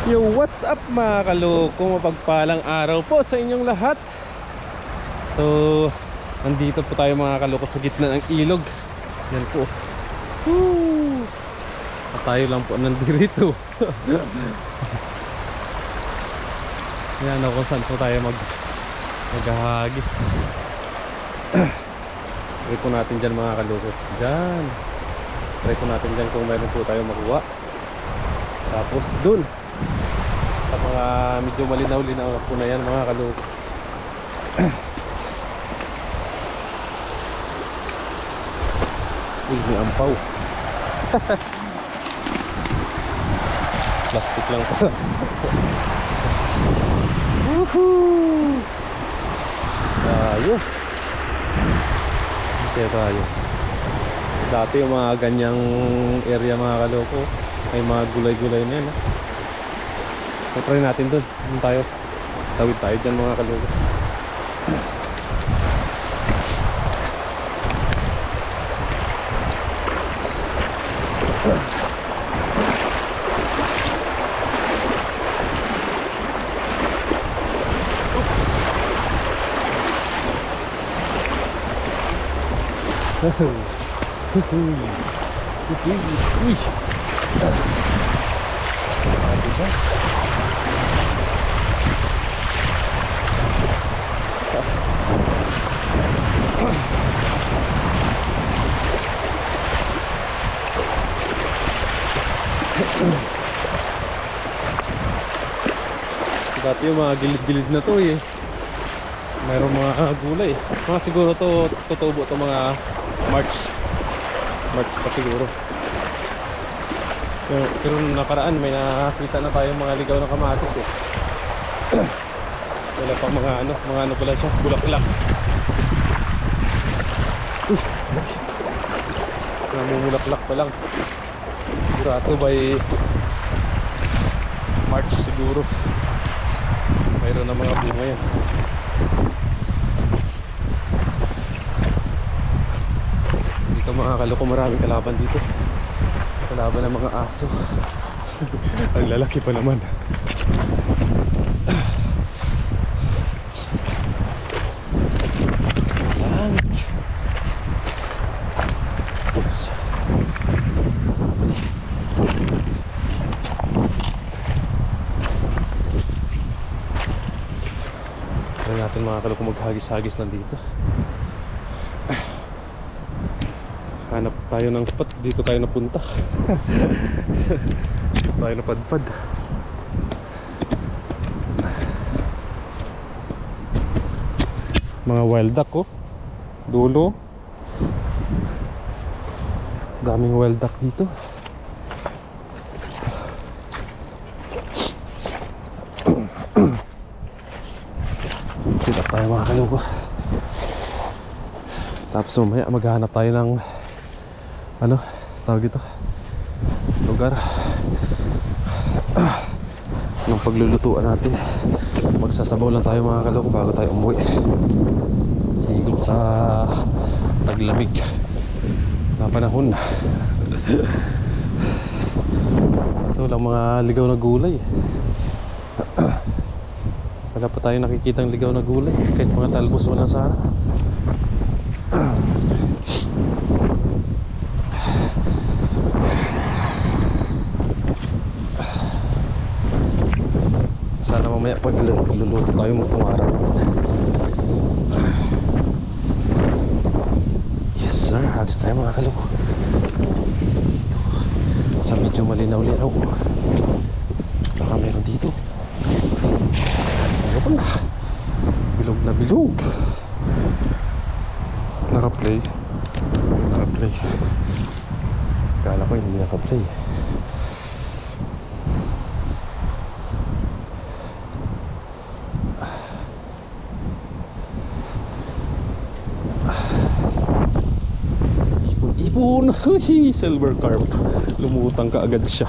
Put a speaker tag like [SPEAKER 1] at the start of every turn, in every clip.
[SPEAKER 1] Yo, what's up mga kaloko? Mapagpalang araw po sa inyong lahat. So, nandito po tayo mga kaloko sa gitna ng ilog. Yan po. Woo! At tayo lang po nandito. Yan o kung saan po tayo maghahagis. Try po natin dyan mga kaloko. Dyan. Try po natin dyan kung meron po tayo makuha. Tapos dun sa mga medyo malinaw-linaw po na yan mga kaloko. Uy, may ampaw. Plastic lang pa. Woohoo! Ayos. Kaya tayo. Dati yung mga ganyang area mga kaloko, may mga gulay-gulay na yan. So try natin dun. Doon tayo. Tawid tayo dyan mga kaloko. Uy. Adidas. Dati yung mga gilid-gilid na to eh, mayroong mga gulay. Mga siguro to tutubo to mga March pa siguro. Pero nakaraan may nakita na tayong mga ligaw na kamatis eh. Wala pang mga ano pala siya, bulaklak. Namumulaklak pa lang. Sigurado by March siguro mayroon na mga bunga yan. Dito mga kaloko, maraming kalaban dito. Kalaban ng mga aso. Ang lalaki pa naman. Oops. Try natin mga kaloko maghagis-hagis lang dito. Hanap tayo ng spot. Dito tayo napunta. Dito tayo napadpad. Mga wild duck oh. Dulo. Daming wild duck dito. Silap tayo mga kaloko. Tapos mamaya maghahanap tayo ng tawag ito, lugar ng paglulutuan natin. Magsasabaw lang tayo mga kaloko bago tayo umuwi. Higop sa taglamig na panahon. So lang mga ligaw na gulay. Wala pa tayo nakikitang ligaw na gulay. Kahit mga talbos wala sana. Sana mamaya pag luluto tayo magpumara. Yes sir, hagis tayo mga kaloko. Dito sa medyo malinaw-linaw. Baka meron dito. Ano ba na? Bilog na bilog. Naka-play. Kala ko hindi naka-play. Ipon. Silver carp. Lumutang ka agad siya.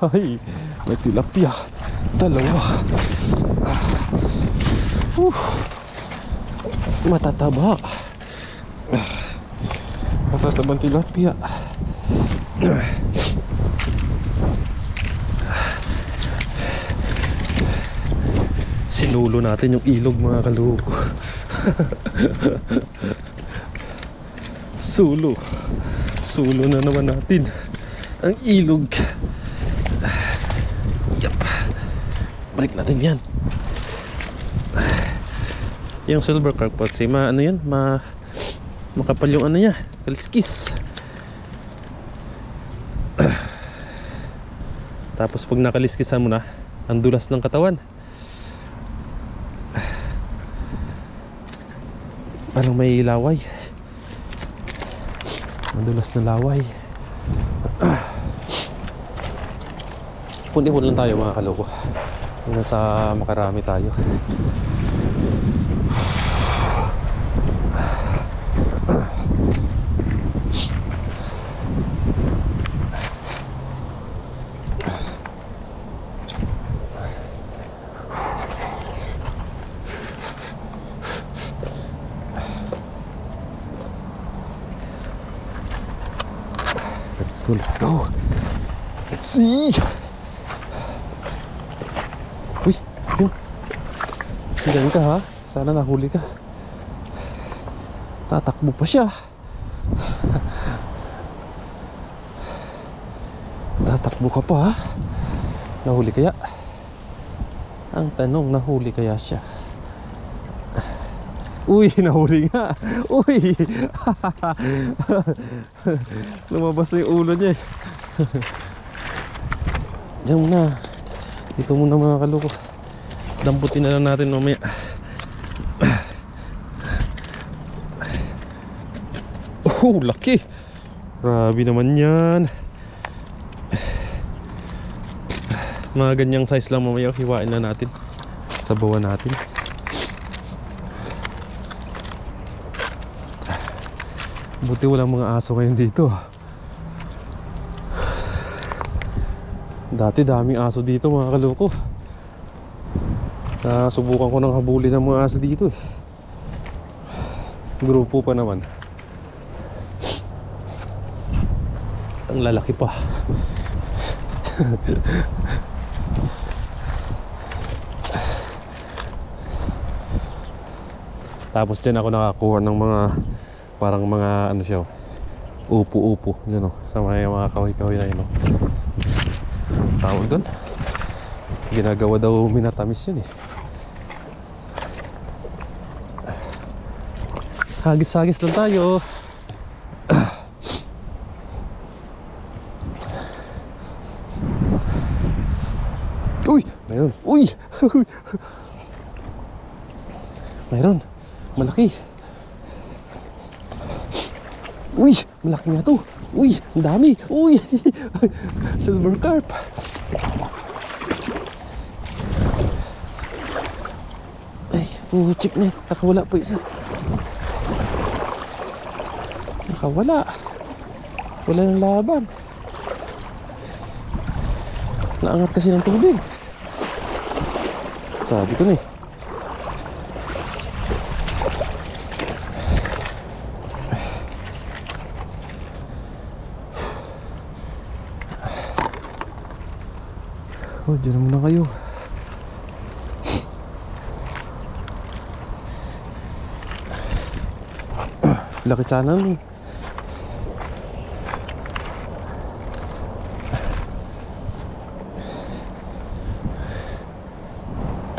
[SPEAKER 1] Ay, may tilapia. Dalawa. Matataba. Matatabang tilapia. Sinulo natin yung ilog mga kaloko. Sulo na naman natin ang ilog. Yep. Balik natin yan. Yung silver carp pot, ano yan, makapal yung ano niya, kaliskis. Tapos pag nakaliskisan mo na, ang dulas ng katawan. Parang may laway. Ang dulas ng laway. Pundi-pundi lang tayo mga kaloko. Hanggang sa makarami tayo. Let's go. Let's see. Uy, yun. Diyan ka ha. Sana nahuli ka. Tatakbo pa siya. Tatakbo ka pa ha. Nahuli kaya? Ang tanong, nahuli kaya siya? Uy, nahuli nga. Uy. Lumabas na yung ulo niya eh. Diyan muna. Dito muna mga kaloko. Damputin na lang natin mamaya. Oh, laki. Grabe naman yan. Mga ganyang size lang mamaya. Hiwain na natin. Sabawan natin. Buti walang mga aso ngayon dito. Dati daming aso dito mga kaloko. Subukan ko nang habulin ng mga aso dito eh. Grupo pa naman. Ang lalaki pa. Tapos dyan ako nakakuha ng mga parang mga ano siya, upo-upo yun o, sa mga kahoy-kahoy na yun o. Tawag doon, ginagawa daw minatamis yun eh. Hagis-hagis lang tayo. Uy! Mayroon! Uy! Mayroon! Malaki! Uy! Malaki nga to! Uy! Ang dami! Uy! Silver carp! Ay! Puchik na! Nakawala pa isa! Nakawala! Wala ng laban! Naangat kasi ng tubig! Sabi ko na eh. Oh, dyan muna kayo. Laki sana nun.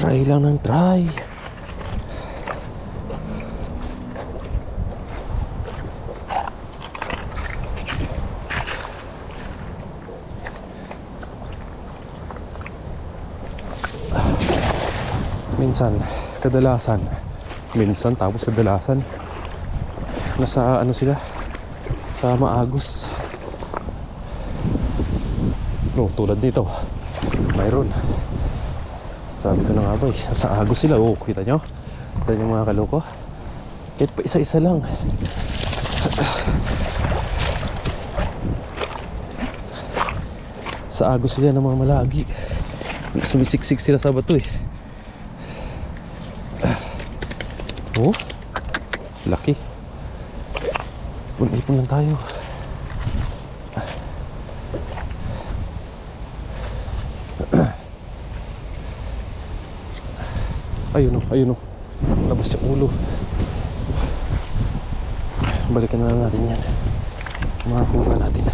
[SPEAKER 1] Try lang ng try. Minsan, kadalasan. Minsan, tapos kadalasan. Nasa ano sila? Sa Maagos. No, tulad nito. Mayroon. Sabi ko na nga ba eh, sa Agos sila. Oh, kita nyo? Kita nyo mga kaloko? Kahit pa isa-isa lang. Sa Agos sila ng mga malagi. Sumisiksik sila sa bato eh. Oh, laki. Ipon lang tayo. Ayun o, ayun o. Labas yung ulo. Balikan na lang natin yan. Makakuha natin.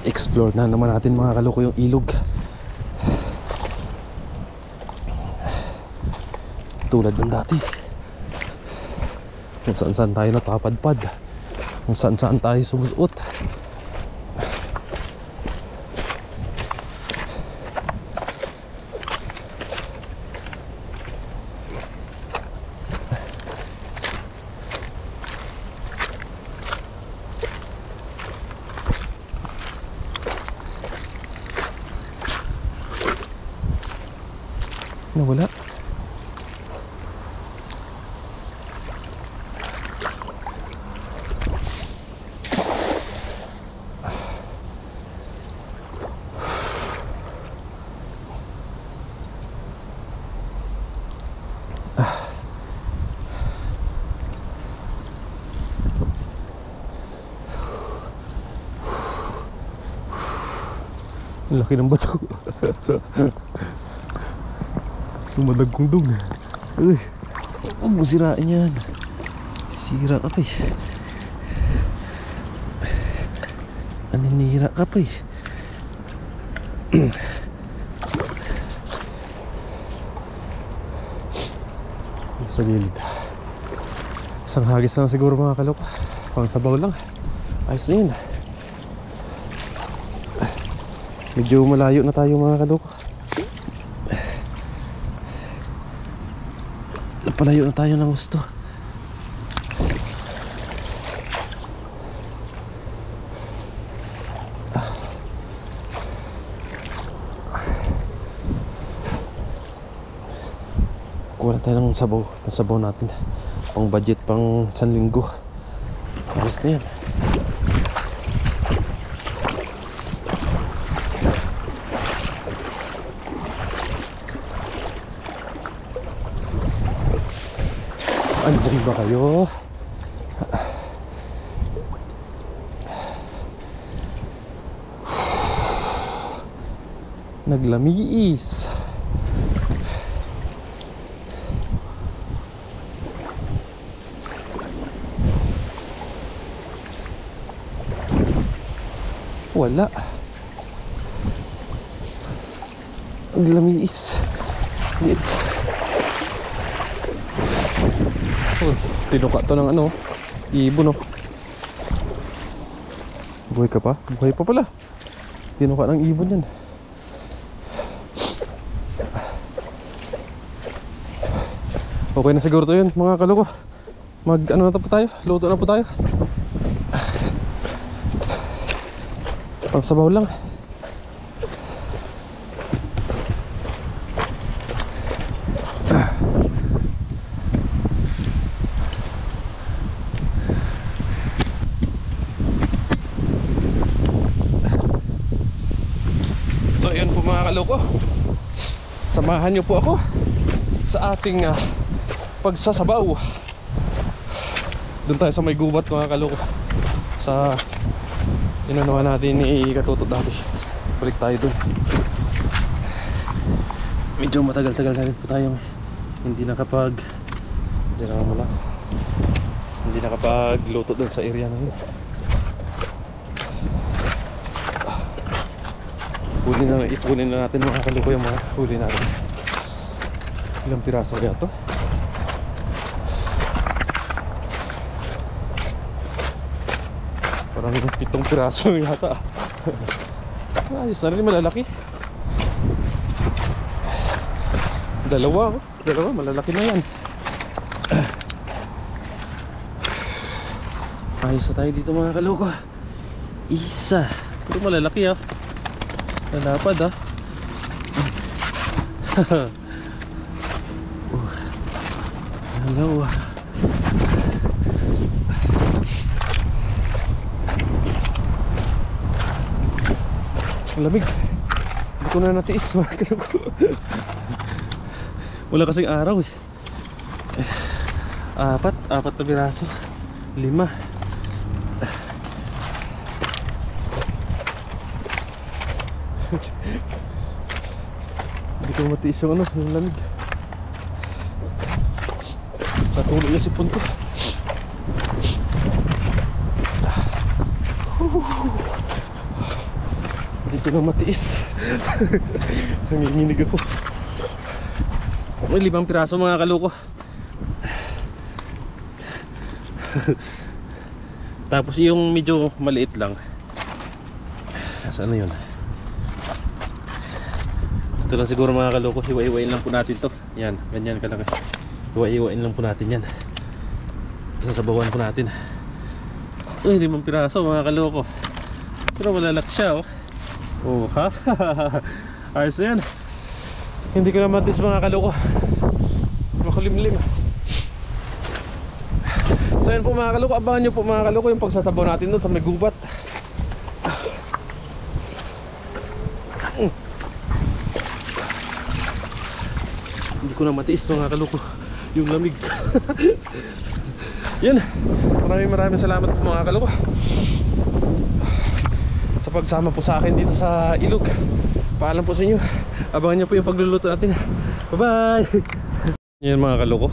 [SPEAKER 1] Explore na naman natin mga kaloko yung ilog. Tulad ng dati. Kung saan saan tayo natapadpad, kung saan saan tayo sumusuot. Nawala. Ang laki ng bato. Lumadagkong dug. Uy, huwag mo sirain yan. Sisira ka pa eh. Naninira ka pa eh. Dito sa gilid. Isang hagis na siguro mga kalok. Pang sabaw lang. Ayos na yun. Medyo malayo na tayo mga kalok. Napalayo na tayo ng gusto. Kuha na tayo ng sabaw. Ang sabaw natin pang budget pang 1 linggo. Ayos na yan. Andyan ba kayo? Naglamiis. Wala. Naglamiis. Oh, tinuka to ng ano, ibon oh. Buhay ka pa? Buhay pa pala. Tinuka ng ibon yan. Okay na siguro to yun mga kaloko. Mag ano na po tayo? Luto na po tayo. Pang sabaw lang. So yun po mga kaloko, samahan nyo po ako sa ating pagsasabaw. Doon tayo sa may gubat mga kaloko, sa inanuhan natin ni Katutot dati. Balik tayo doon. Medyo matagal-tagal na rin po tayo hindi nakapagluto doon sa area na yun. Ipunin na natin mga kaloko yung mga huli natin. Ilang piraso kaya to? Parang 7 piraso yata. Ayos na rin, malalaki. Dalawa malalaki na yan. Ayos na tayo dito mga kaloko. Isa. Pero malalaki ah. Nalapad ah. Hello. Lamig. Hindi ko na natiis mga kaloko. Wala kasing araw eh. Apat na piraso. 5. Hindi ko matiis yung ano, yung lamig. Natuloy yung sipon ko. Hindi ko na matiis. Nanginginig ako. May 5 piraso mga kaloko. Tapos yung medyo maliit lang. Saan na yun? Ito lang siguro mga kaloko. Hiwa-hiwain lang po natin to. Yan, ganyan kalaki. Hiwa-hiwain lang po natin yan. Sasabawan po natin. Uy, 5 piraso mga kaloko. Pero malalak siya oh. Oh ha. Ayos na yan. Hindi ko na matis mga kaloko. Makulimlim. So yan po mga kaloko. Abangan nyo po mga kaloko yung pagsasabaw natin doon sa may gubat. Hindi ko na matiis mga kaloko yung lamig. Yun. Maraming salamat po mga kaloko sa pagsama po sa akin dito sa ilog. Paalam po sa inyo. Abangan nyo po yung pagluluto natin. Bye bye. Yan mga kaloko.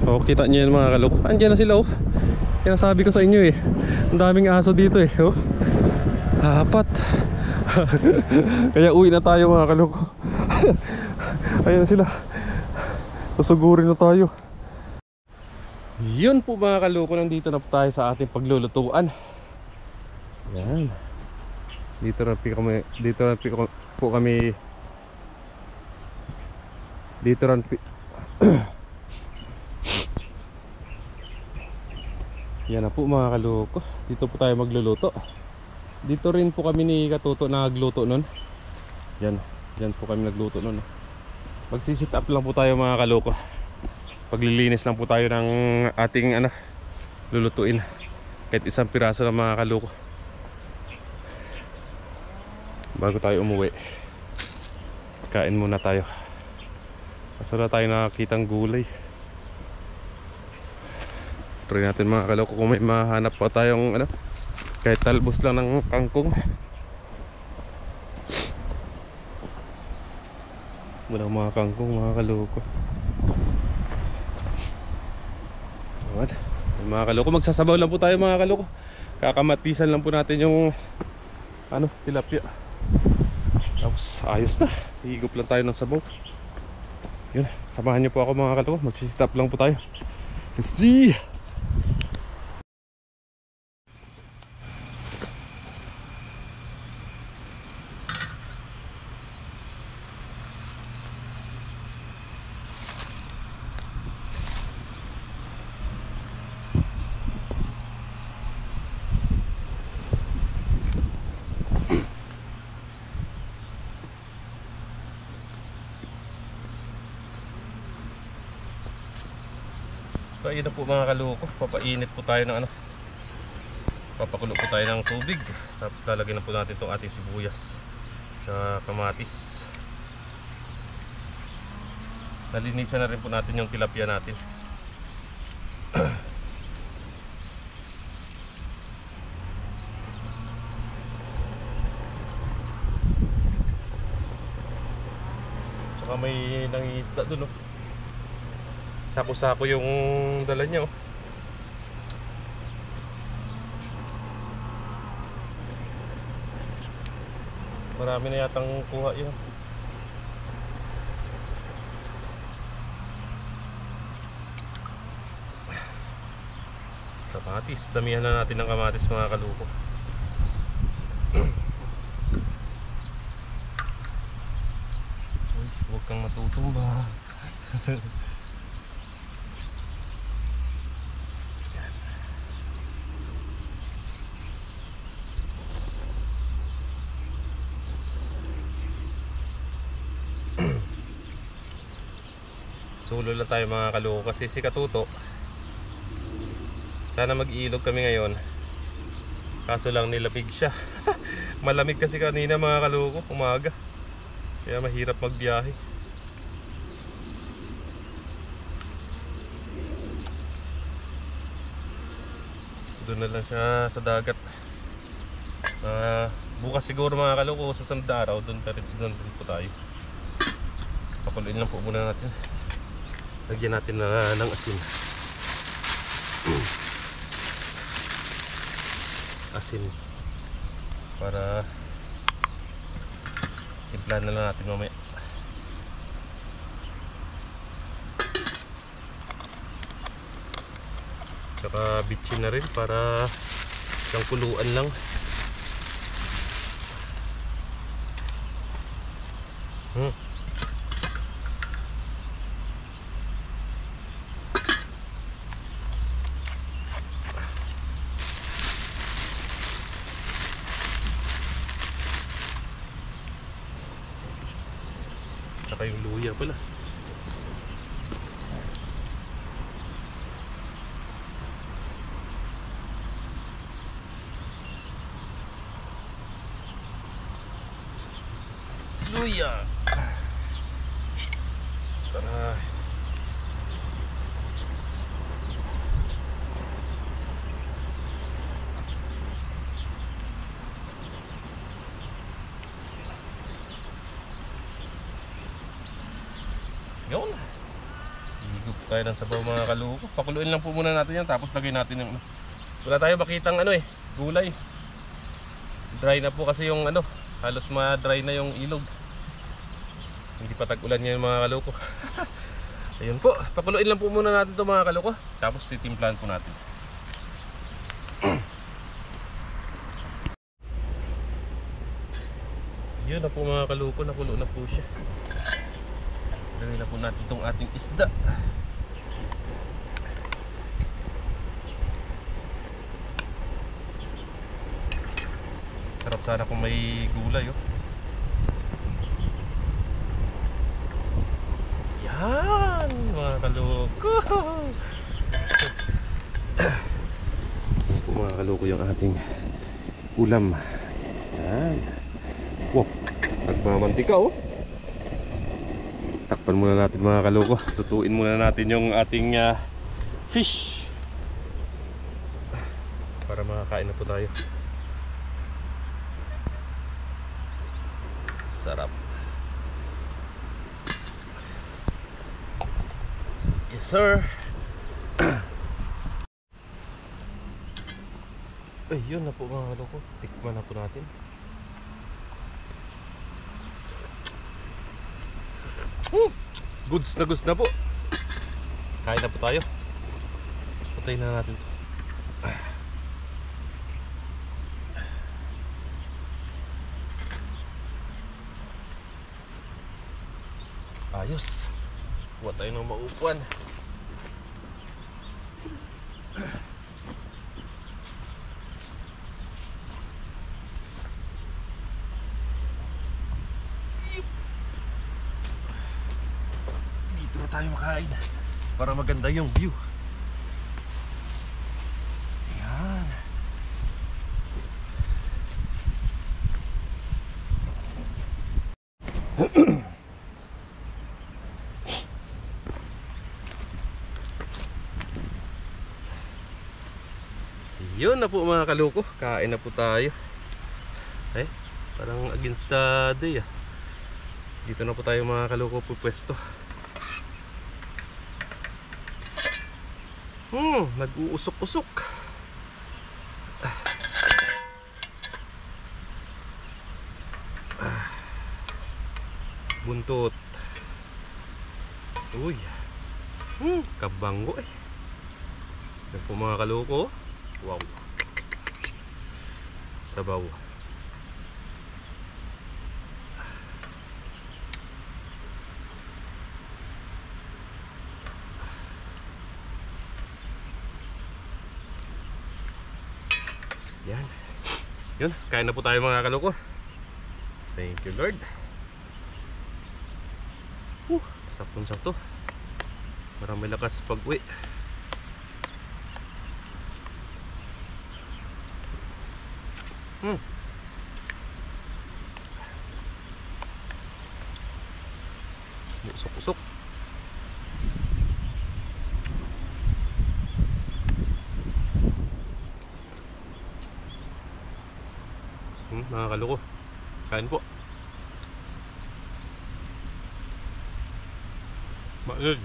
[SPEAKER 1] O kita nyo yan mga kaloko. Andiyan na sila oh. Yan sabi ko sa inyo eh. Ang daming aso dito eh oh. Apat. Kaya uwi na tayo mga kaloko. Ayan na sila. Susugurin na tayo. Yun po mga kaloko. Nandito na po tayo sa ating paglulutuan. Yan. Dito na po kami. Dito rin yan na po mga kaloko. Dito po tayo magluluto. Dito rin po kami ni Katuto nagluto nun. Yan po kami nagluto nun. Magsisit up lang po tayo mga kaloko. Paglilinis lang po tayo ng ating lulutuin. Kahit 1 piraso lang mga kaloko bago tayo umuwi. Kain muna tayo. Kasi wala tayo nakakitang gulay. Try natin mga kaloko kung may mahanap pa tayong kahit talbos lang ng kangkong. Walang mga kangkong mga kaloko. Ayan. Mga kaloko, magsasabaw lang po tayo mga kaloko. Kakamatisan lang po natin yung tilapia. Tapos ayos na. Higop lang tayo ng sabaw. Yun, samahan niyo po ako mga kaloko. Magsistop lang po tayo. Let's see. So ayun na po mga kaloko, papainit po tayo ng papakulo po tayo ng tubig. Tapos lalagyan na po natin itong ating sibuyas tsaka kamatis. Nalinisan na rin po natin yung tilapia natin. Tsaka may nangingisda dun oh. Sako-sako yung dala niya oh. Marami na yatang kuha yun. Kamatis, damihan na natin ng kamatis mga kaluko. Uy, huwag kang matutumba. Sulo lang tayo mga kaloko kasi si Katuto sana mag-iilog kami ngayon, kaso lang nilabig siya. Malamig kasi kanina mga kaloko, umaga, kaya mahirap magbiyahe. Doon na lang siya sa dagat. Bukas siguro mga kaloko, susunod na araw, doon rin po tayo. Pakuluin lang po muna natin. Lagyan natin na ng asin. Asin. Para timplahan na lang natin mamaya. Tsaka bitchin na rin para isang kuluan lang. Tsaka yung luya pala. Luya. Tara. Yun. Higop tayo ng sabaw mga kaloko. Pakuluin lang po muna natin yan. Tapos lagay natin yung wala tayo makitang gulay. Dry na po kasi yung halos ma-dry na yung ilog. Hindi pa tag-ulan yan mga kaloko. Ayun po, pakuluin lang po muna natin ito mga kaloko. Tapos titimplahan po natin. Yun na po mga kaloko, nakulo na po siya. Lagyan na po natin itong ating isda. Sarap sana kung may gulay Yan mga kaloko. Mga kaloko yung ating ulam. Yan. Wow, nagmamantika Takpan muna natin mga kaloko. Lutuin muna natin yung ating fish para makakain na po tayo. Sarap. Yes sir. Ay, yun na po mga kaloko. Tikman na po natin. Goods na po. Kain na po tayo. Patayin na natin to. Ayos. Kuha tayo ng maupuan. Dito na tayo makain para maganda yung view. Ayan. Yun na po mga kaloko, kain na po tayo. Parang against the day Dito na po tayo mga kaloko po pwesto. Nag-uusok-usok. Buntot. Uy. Kabango Yan po mga kaloko. Wow. Sabaw. Yan. Yun, kain na po tayo mga kaloko. Thank you Lord. Saktong-sakto. Marami lakas pag-uwi. Usok-usok. mga kaloko. Kain po. Mainit.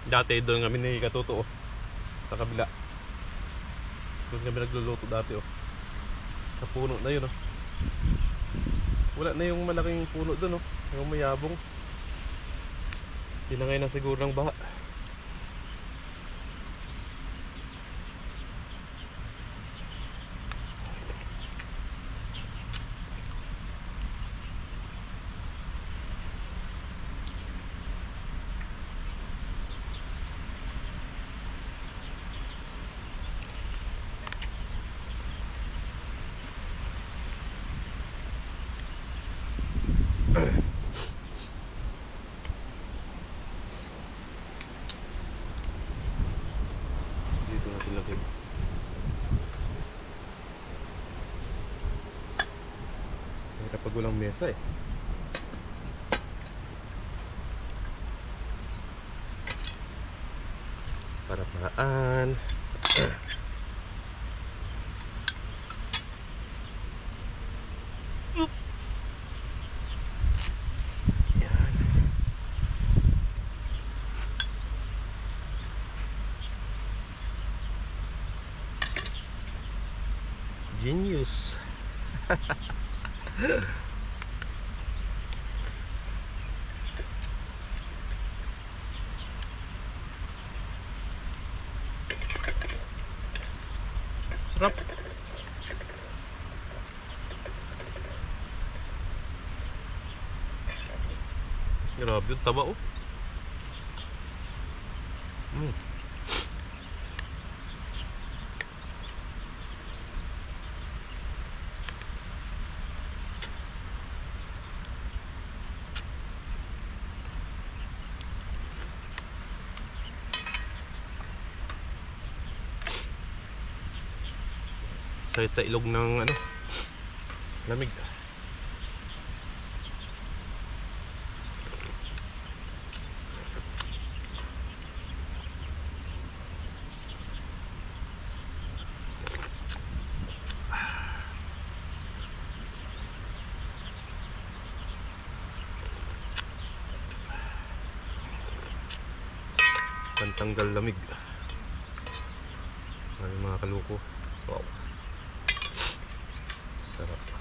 [SPEAKER 1] Dati doon kami ni Katuto sa kabila. Doon kami nagluluto dati sa puno na yun Wala na yung malaking puno doon yung mayabong. Tinangay na siguro ng baha. Dito natin lagay. Mahirap pag walang mesa Para-paraan. Genius. Sarap. Grabe yung taba Sakit sa ilog ng lamig. Pantanggal lamig. Ay mga kaloko. Wow. Sarap.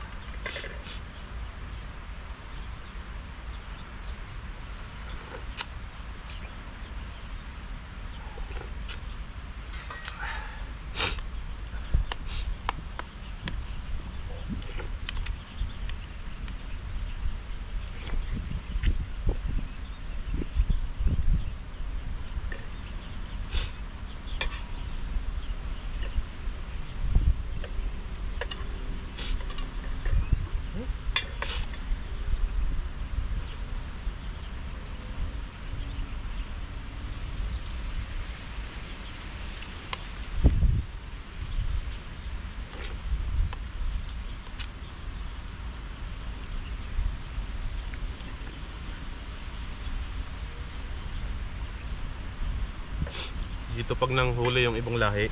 [SPEAKER 1] Dito pag nanghuli yung ibang lahi,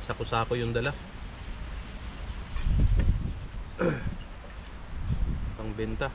[SPEAKER 1] sako-sako yung dala. Pang benta.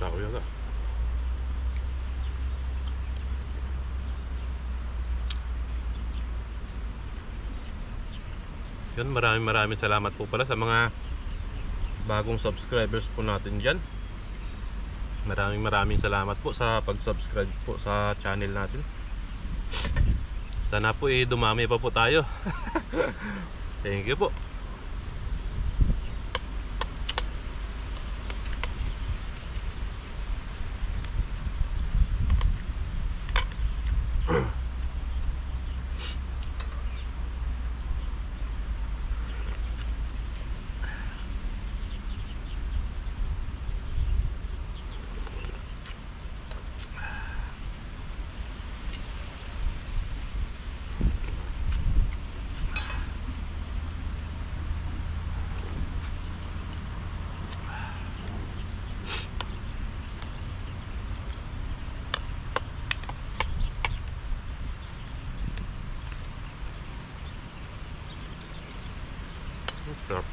[SPEAKER 1] Tao yata. Yun, maraming salamat po pala sa mga bagong subscribers po natin dyan. Maraming salamat po sa pag-subscribe po sa channel natin. Sana po dumami pa po tayo. Thank you po. Sarap.